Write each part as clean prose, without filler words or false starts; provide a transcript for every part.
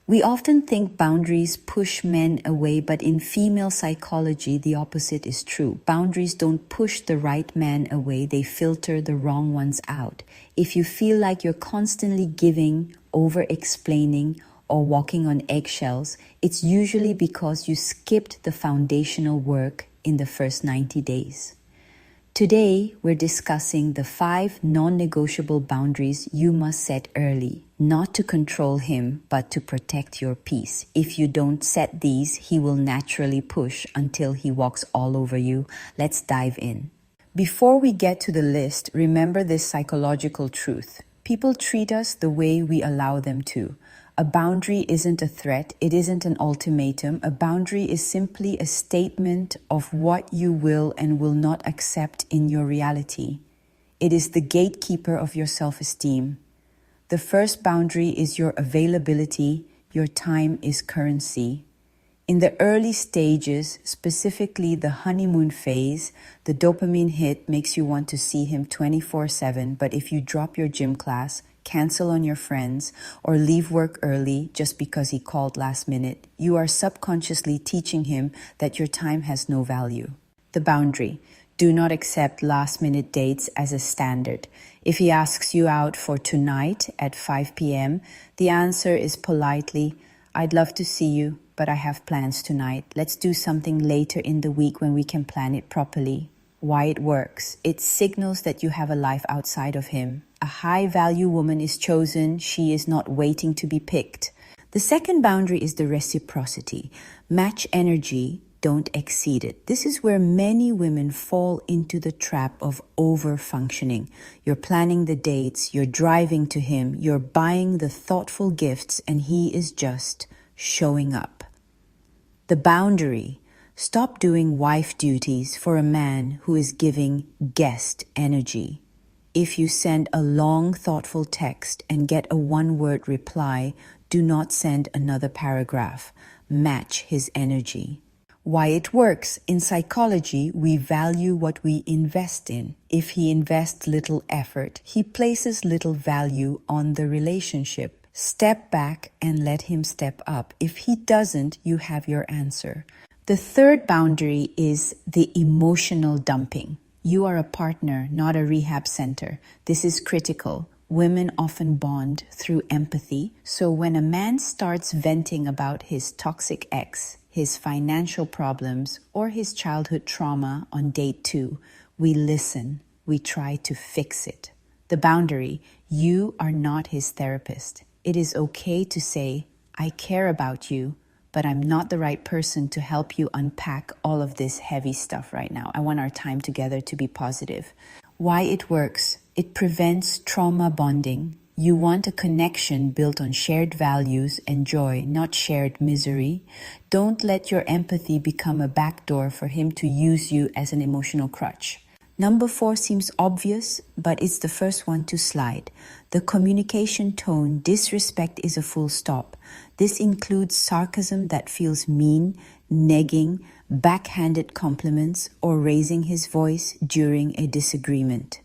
We often think boundaries push men away, but in female psychology, the opposite is true. Boundaries don't push the right man away, they filter the wrong ones out. If you feel like you're constantly giving, over-explaining, or walking on eggshells, it's usually because you skipped the foundational work in the first 90 days. Today, we're discussing the 5 non-negotiable boundaries you must set early, not to control him, but to protect your peace. If you don't set these, he will naturally push until he walks all over you. Let's dive in. Before we get to the list, remember this psychological truth. People treat us the way we allow them to. A boundary isn't a threat, it isn't an ultimatum. A boundary is simply a statement of what you will and will not accept in your reality. It is the gatekeeper of your self-esteem. The first boundary is your availability. Your time is currency. In the early stages, specifically the honeymoon phase, the dopamine hit makes you want to see him 24/7, but if you drop your gym class, cancel on your friends, or leave work early just because he called last minute, you are subconsciously teaching him that your time has no value. The boundary. Do not accept last-minute dates as a standard. If he asks you out for tonight at 5 p.m., the answer is politely, "I'd love to see you, but I have plans tonight. Let's do something later in the week when we can plan it properly." Why it works. It signals that you have a life outside of him. A high-value woman is chosen. She is not waiting to be picked. The second boundary is the reciprocity. Match energy, don't exceed it. This is where many women fall into the trap of over-functioning. You're planning the dates, you're driving to him, you're buying the thoughtful gifts, and he is just showing up. The boundary. Stop doing wife duties for a man who is giving guest energy. If you send a long, thoughtful text and get a one-word reply, do not send another paragraph. Match his energy. Why it works. In psychology, we value what we invest in. If he invests little effort, he places little value on the relationship. Step back and let him step up. If he doesn't, you have your answer. The third boundary is the emotional dumping. You are a partner, not a rehab center. This is critical. Women often bond through empathy. So when a man starts venting about his toxic ex, his financial problems, or his childhood trauma on date 2, we listen. We try to fix it. The boundary. You are not his therapist. It is okay to say, "I care about you, but I'm not the right person to help you unpack all of this heavy stuff right now. I want our time together to be positive." Why it works. It prevents trauma bonding. You want a connection built on shared values and joy, not shared misery. Don't let your empathy become a backdoor for him to use you as an emotional crutch. Number 4 seems obvious, but it's the first one to slide. The communication tone. Disrespect is a full stop. This includes sarcasm that feels mean, negging, backhanded compliments, or raising his voice during a disagreement.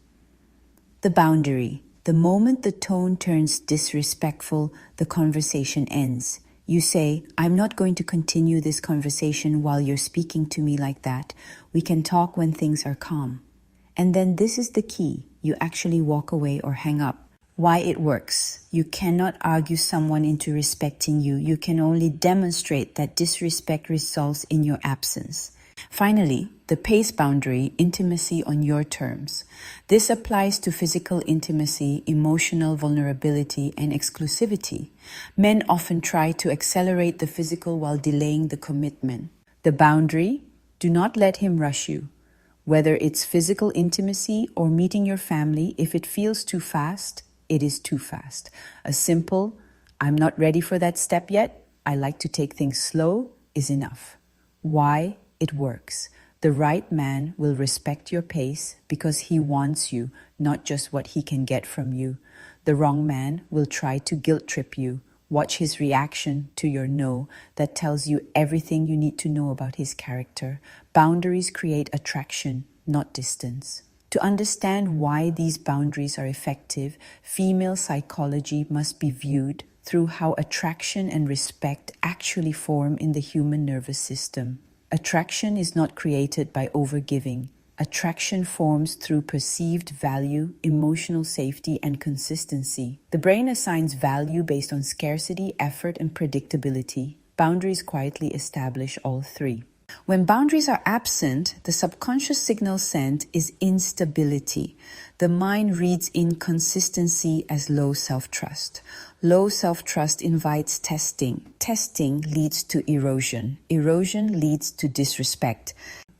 The boundary. The moment the tone turns disrespectful, the conversation ends. You say, "I'm not going to continue this conversation while you're speaking to me like that. We can talk when things are calm." And then this is the key. You actually walk away or hang up. Why it works. You cannot argue someone into respecting you. You can only demonstrate that disrespect results in your absence. Finally, the pace boundary, intimacy on your terms. This applies to physical intimacy, emotional vulnerability, and exclusivity. Men often try to accelerate the physical while delaying the commitment. The boundary, do not let him rush you. Whether it's physical intimacy or meeting your family, if it feels too fast, it is too fast. A simple, "I'm not ready for that step yet, I like to take things slow," is enough. Why it works. The right man will respect your pace because he wants you, not just what he can get from you. The wrong man will try to guilt trip you. Watch his reaction to your no. That tells you everything you need to know about his character. Boundaries create attraction, not distance. To understand why these boundaries are effective, female psychology must be viewed through how attraction and respect actually form in the human nervous system. Attraction is not created by overgiving. Attraction forms through perceived value, emotional safety, and consistency. The brain assigns value based on scarcity, effort, and predictability. Boundaries quietly establish all three. When boundaries are absent, the subconscious signal sent is instability. The mind reads inconsistency as low self-trust. Low self-trust invites testing. Testing leads to erosion. Erosion leads to disrespect.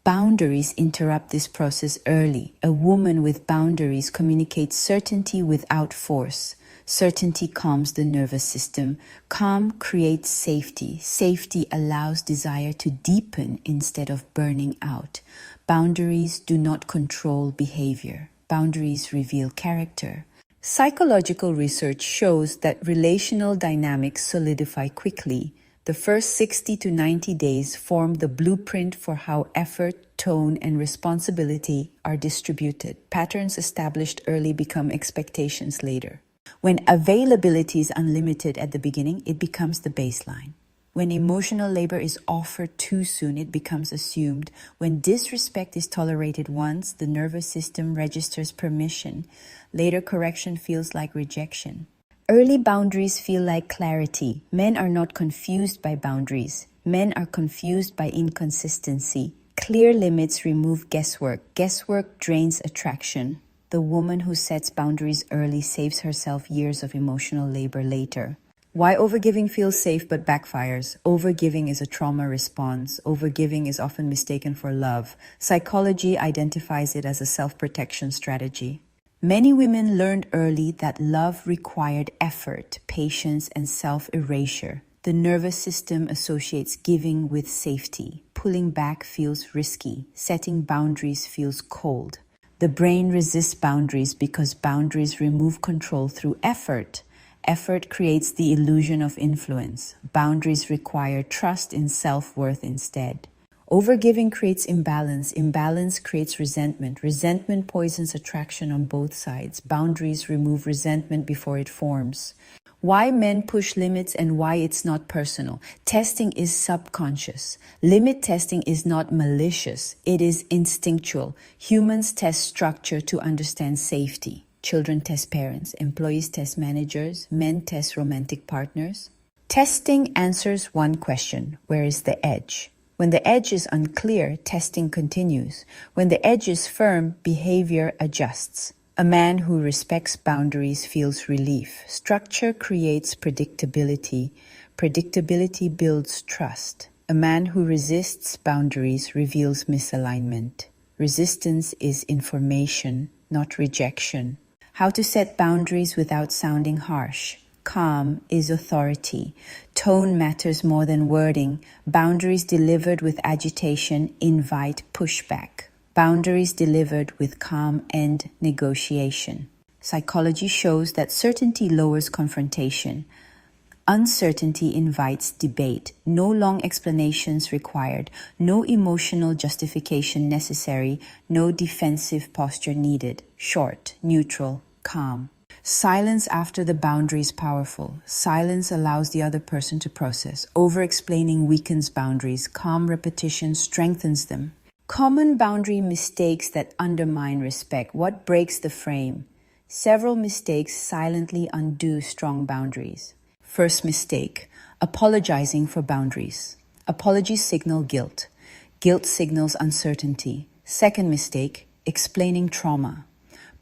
Boundaries interrupt this process early. A woman with boundaries communicates certainty without force. Certainty calms the nervous system. Calm creates safety. Safety allows desire to deepen instead of burning out. Boundaries do not control behavior. Boundaries reveal character. Psychological research shows that relational dynamics solidify quickly. The first 60 to 90 days form the blueprint for how effort, tone, and responsibility are distributed. Patterns established early become expectations later. When availability is unlimited at the beginning, it becomes the baseline. When emotional labor is offered too soon, it becomes assumed. When disrespect is tolerated once, the nervous system registers permission. Later correction feels like rejection. Early boundaries feel like clarity. Men are not confused by boundaries. Men are confused by inconsistency. Clear limits remove guesswork. Guesswork drains attraction. The woman who sets boundaries early saves herself years of emotional labor later. Why overgiving feels safe but backfires? Overgiving is a trauma response. Overgiving is often mistaken for love. Psychology identifies it as a self-protection strategy. Many women learned early that love required effort, patience, and self-erasure. The nervous system associates giving with safety. Pulling back feels risky. Setting boundaries feels cold. The brain resists boundaries because boundaries remove control through effort. Effort creates the illusion of influence. Boundaries require trust in self-worth instead. Overgiving creates imbalance. Imbalance creates resentment. Resentment poisons attraction on both sides. Boundaries remove resentment before it forms. Why men push limits and why it's not personal. Testing is subconscious. Limit testing is not malicious. It is instinctual. Humans test structure to understand safety. Children test parents. Employees test managers. Men test romantic partners. Testing answers one question. Where is the edge? When the edge is unclear, testing continues. When the edge is firm, behavior adjusts. A man who respects boundaries feels relief. Structure creates predictability. Predictability builds trust. A man who resists boundaries reveals misalignment. Resistance is information, not rejection. How to set boundaries without sounding harsh. Calm is authority. Tone matters more than wording. Boundaries delivered with agitation invite pushback. Boundaries delivered with calm end negotiation. Psychology shows that certainty lowers confrontation. Uncertainty invites debate. No long explanations required. No emotional justification necessary. No defensive posture needed. Short, neutral, calm. Silence after the boundary is powerful. Silence allows the other person to process. Over-explaining weakens boundaries. Calm repetition strengthens them. Common boundary mistakes that undermine respect. What breaks the frame? Several mistakes silently undo strong boundaries. First mistake, apologizing for boundaries. Apologies signal guilt. Guilt signals uncertainty. Second mistake, explaining trauma.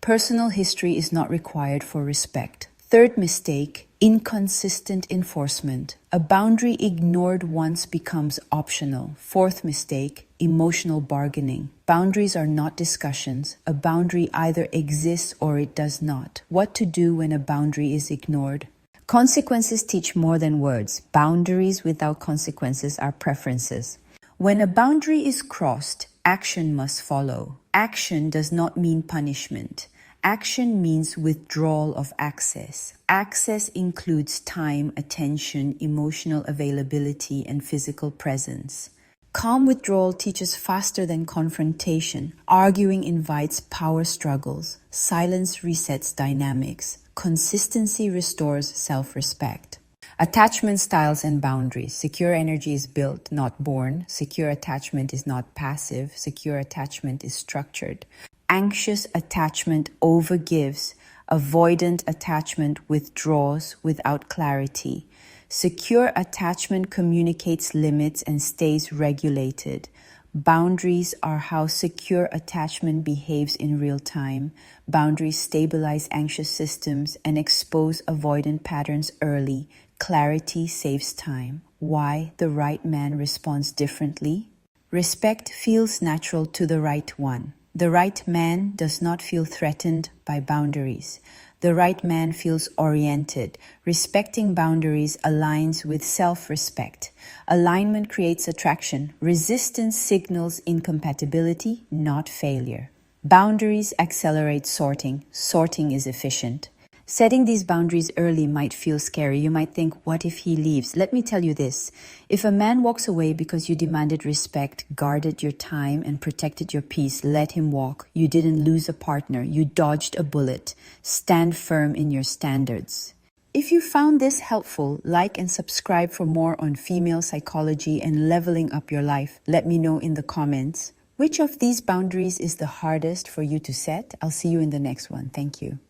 Personal history is not required for respect. Third mistake, inconsistent enforcement. A boundary ignored once becomes optional. Fourth mistake, emotional bargaining. Boundaries are not discussions. A boundary either exists or it does not. What to do when a boundary is ignored? Consequences teach more than words. Boundaries without consequences are preferences. When a boundary is crossed, action must follow. Action does not mean punishment. Action means withdrawal of access. Access includes time, attention, emotional availability, and physical presence. Calm withdrawal teaches faster than confrontation. Arguing invites power struggles. Silence resets dynamics. Consistency restores self-respect. Attachment styles and boundaries. Secure energy is built, not born. Secure attachment is not passive. Secure attachment is structured. Anxious attachment overgives. Avoidant attachment withdraws without clarity. Secure attachment communicates limits and stays regulated. Boundaries are how secure attachment behaves in real time. Boundaries stabilize anxious systems and expose avoidant patterns early. Clarity saves time. Why the right man responds differently? Respect feels natural to the right one. The right man does not feel threatened by boundaries. The right man feels oriented. Respecting boundaries aligns with self-respect. Alignment creates attraction. Resistance signals incompatibility, not failure. Boundaries accelerate sorting. Sorting is efficient. Setting these boundaries early might feel scary. You might think, what if he leaves? Let me tell you this. If a man walks away because you demanded respect, guarded your time, and protected your peace, let him walk. You didn't lose a partner. You dodged a bullet. Stand firm in your standards. If you found this helpful, like and subscribe for more on female psychology and leveling up your life. Let me know in the comments. Which of these boundaries is the hardest for you to set? I'll see you in the next one. Thank you.